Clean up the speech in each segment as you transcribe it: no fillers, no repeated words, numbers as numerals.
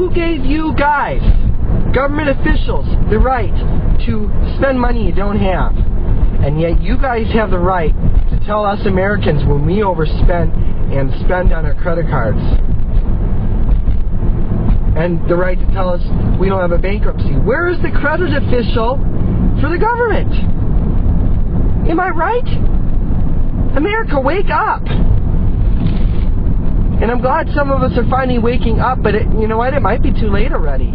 Who gave you guys, government officials, the right to spend money you don't have? And yet you guys have the right to tell us Americans when we overspend and spend on our credit cards. And the right to tell us we don't have a bankruptcy. Where is the credit official for the government? Am I right? America, wake up! And I'm glad some of us are finally waking up, but you know what? It might be too late already.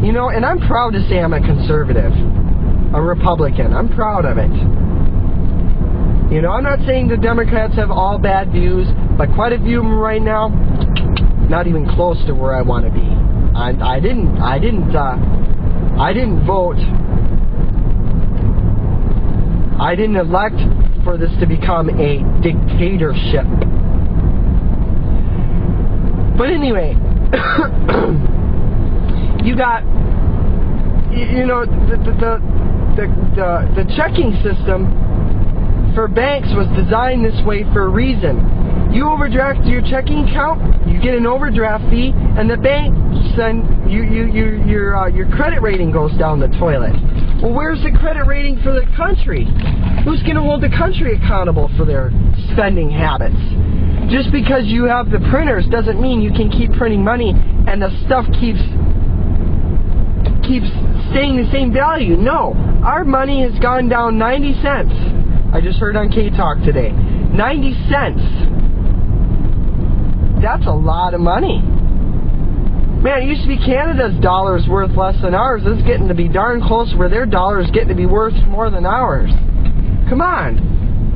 You know, and I'm proud to say I'm a conservative, a Republican. I'm proud of it. You know, I'm not saying the Democrats have all bad views, but quite a few of them right now, not even close to where I want to be. I didn't vote. I didn't elect for this to become a dictatorship. But anyway, you got, you know, the checking system for banks was designed this way for a reason. You overdraft your checking account, you get an overdraft fee, and the bank send your credit rating goes down the toilet. Well, where's the credit rating for the country? Who's going to hold the country accountable for their spending habits? Just because you have the printers doesn't mean you can keep printing money and the stuff keeps staying the same value. No, our money has gone down 90 cents. I just heard on K-Talk today. 90 cents. That's a lot of money. Man, it used to be Canada's dollars worth less than ours. It's getting to be darn close where their dollars getting to be worth more than ours. Come on.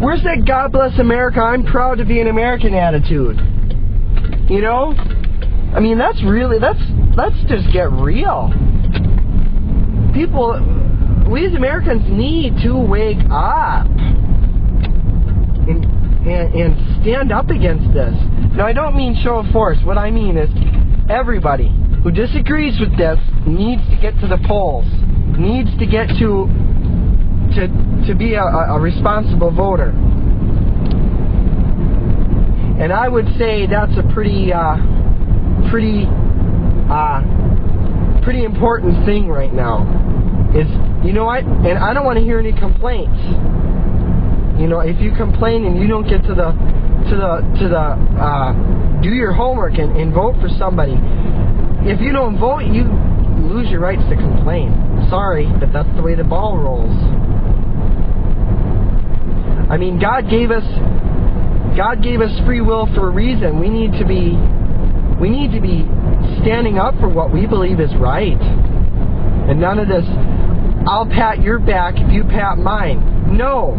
Where's that God bless America, I'm proud to be an American attitude? You know? I mean, let's just get real. People, we as Americans need to wake up and stand up against this. Now, I don't mean show of force. What I mean is everybody who disagrees with this needs to get to the polls, needs to get to be a responsible voter. And I would say that's a pretty important thing right now. Is, you know what? And I don't want to hear any complaints. You know, if you complain and you don't get to do your homework and vote for somebody, if you don't vote, you lose your rights to complain. Sorry, but that's the way the ball rolls. I mean, God gave us free will for a reason. We need to be standing up for what we believe is right. And none of this, I'll pat your back if you pat mine. No.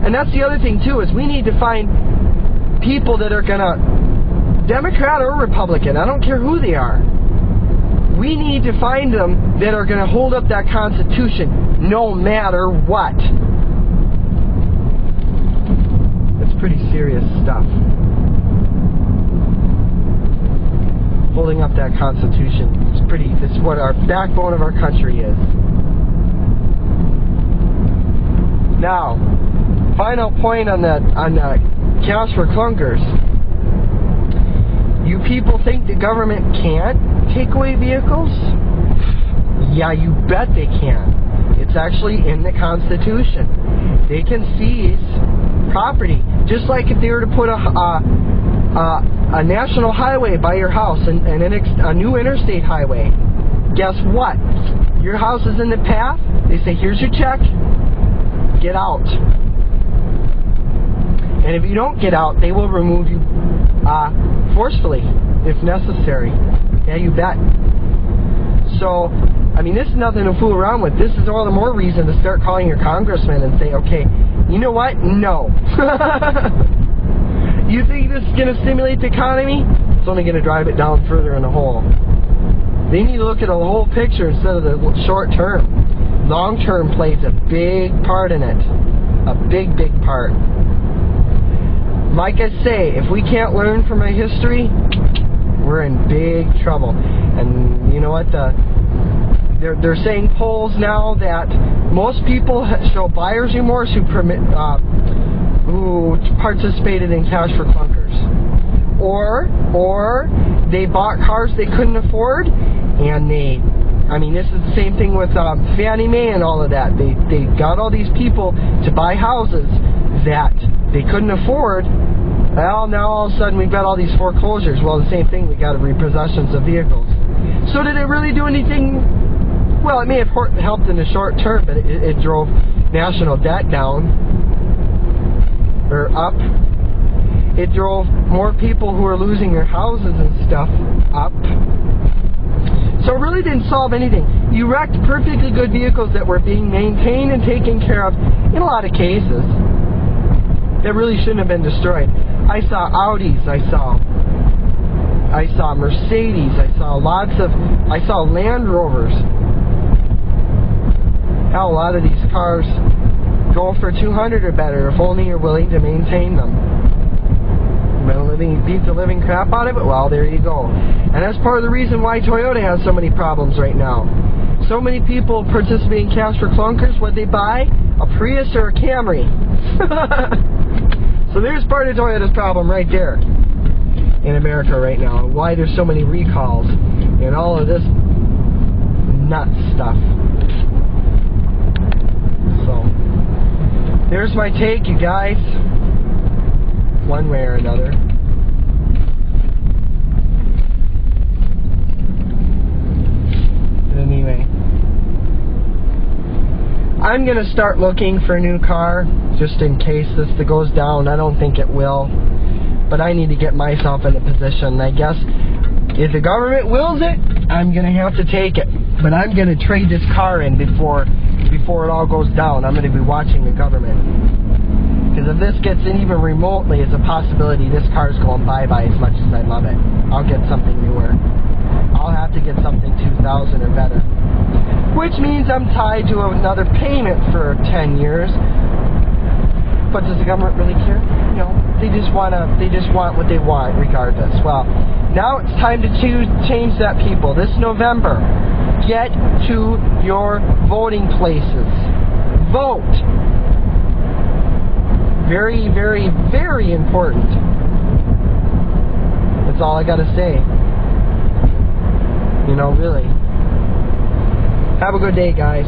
And that's the other thing too, is we need to find people that are gonna, Democrat or Republican, I don't care who they are. We need to find them that are gonna hold up that Constitution no matter what. It's pretty serious stuff. Holding up that Constitution. It's what our backbone of our country is. Now, final point on the cash for clunkers. You people think the government can't take away vehicles? Yeah, you bet they can. It's actually in the Constitution. They can seize property, just like if they were to put a national highway by your house and a new interstate highway. Guess what? Your house is in the path. They say, here's your check. Get out. And if you don't get out, they will remove you forcefully, if necessary. Yeah, you bet. So, I mean, this is nothing to fool around with. This is all the more reason to start calling your congressman and say, okay, you know what? No. You think this is going to stimulate the economy? It's only going to drive it down further in the hole. They need to look at the whole picture instead of the short term. Long term plays a big part in it. A big, big part. Like I say, if we can't learn from our history, we're in big trouble. And you know what? They're saying polls now that most people show buyer's remorse who participated in cash for clunkers, or they bought cars they couldn't afford, and this is the same thing with Fannie Mae and all of that. They got all these people to buy houses that they couldn't afford. Well, now all of a sudden we've got all these foreclosures. Well, the same thing, we got repossessions of vehicles. So did it really do anything? Well, it may have helped in the short term, but it drove national debt down, or up. It drove more people who are losing their houses and stuff up. So it really didn't solve anything. You wrecked perfectly good vehicles that were being maintained and taken care of in a lot of cases that really shouldn't have been destroyed. I saw Audis, I saw Mercedes, I saw Land Rovers. Hell, a lot of these cars go for $200 or better if only you're willing to maintain them. Beat the living crap out of it? Well, there you go. And that's part of the reason why Toyota has so many problems right now. So many people participate in Cash for Clunkers. What'd they buy? A Prius or a Camry. So there's part of Toyota's problem right there in America right now, and why there's so many recalls and all of this nut stuff. So there's my take, you guys, one way or another. Anyway, I'm going to start looking for a new car just in case this goes down. I don't think it will, but I need to get myself in a position. I guess if the government wills it, I'm going to have to take it. But I'm going to trade this car in before it all goes down. I'm going to be watching the government. Because if this gets in even remotely as a possibility, this car's going bye-bye as much as I love it. I'll get something newer. I'll have to get something 2000 or better. Which means I'm tied to another payment for 10 years. But does the government really care? No. They just want what they want regardless. Well, now it's time to change that, people. This November, get to your voting places. Vote. Very, very, very important. That's all I gotta say. Really. Have a good day, guys.